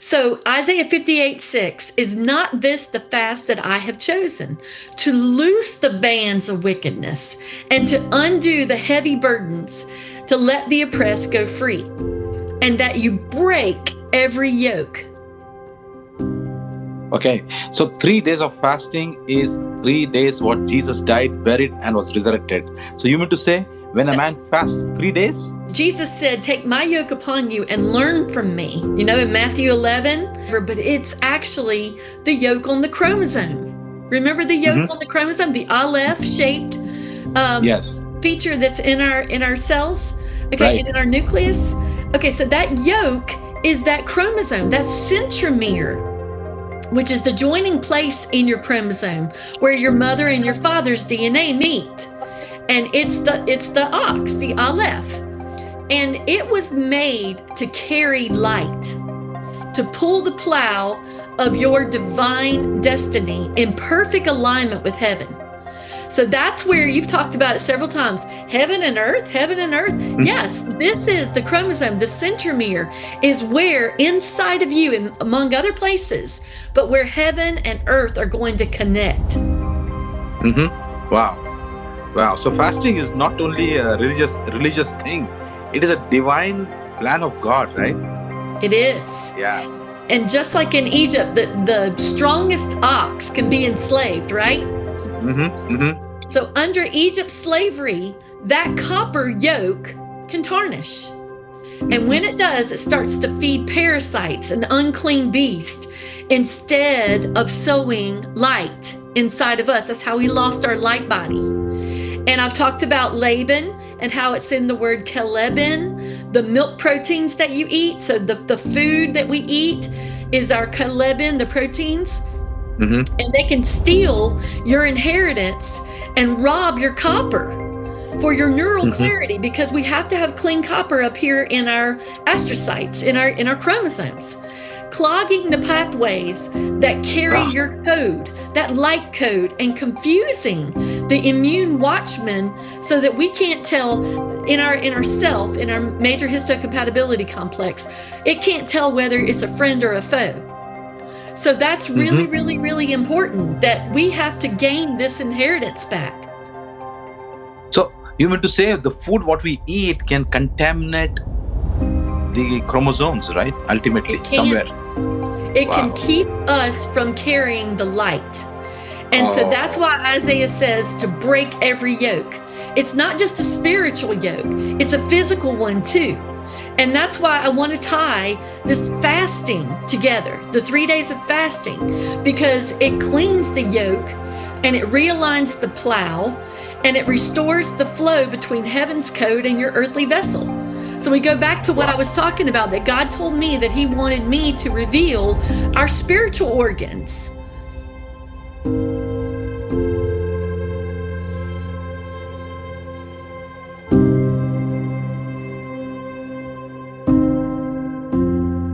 So Isaiah 58:6, is not this the fast that I have chosen, to loose the bands of wickedness and to undo the heavy burdens, to let the oppressed go free, and that you break every yoke. Okay, so 3 days of fasting is 3 days what Jesus died, buried, and was resurrected. So you mean to say, when a man fasts 3 days? Jesus said, take my yoke upon you and learn from me. You know, in Matthew 11, but it's actually the yoke on the chromosome. Remember the yoke on the chromosome, the Aleph-shaped Yes. feature that's in our cells, okay, Right. and in our nucleus. Okay, so that yoke is that chromosome, that centromere, which is the joining place in your chromosome where your mother and your father's DNA meet. And it's the ox, the Aleph. And it was made to carry light, to pull the plow of your divine destiny in perfect alignment with heaven. So that's where you've talked about it several times. Heaven and earth, heaven and earth. Yes, this is the chromosome. The centromere is where inside of you, and among other places, but where heaven and earth are going to connect. Wow. So fasting is not only a religious thing. It is a divine plan of God, right? It is. Yeah. And just like in Egypt, the strongest ox can be enslaved, right? So under Egypt's slavery, that copper yoke can tarnish. And when it does, it starts to feed parasites, an unclean beast, instead of sowing light inside of us. That's how we lost our light body. And I've talked about Laban and how it's in the word Kalebin, the milk proteins that you eat. So the food that we eat is our Kalebin, the proteins. And they can steal your inheritance and rob your copper for your neural clarity, because we have to have clean copper up here in our astrocytes, in our chromosomes, clogging the pathways that carry your code, that light code, and confusing the immune watchman so that we can't tell in our self, in our major histocompatibility complex, it can't tell whether it's a friend or a foe. So that's really, really, really important that we have to gain this inheritance back. So you mean to say the food what we eat can contaminate the chromosomes, right? Ultimately, somewhere. It can keep us from carrying the light. And so that's why Isaiah says to break every yoke. It's not just a spiritual yoke, it's a physical one too. And that's why I want to tie this fasting together, the 3 days of fasting, because it cleans the yoke and it realigns the plow and it restores the flow between heaven's code and your earthly vessel. So we go back to what I was talking about, that God told me that He wanted me to reveal our spiritual organs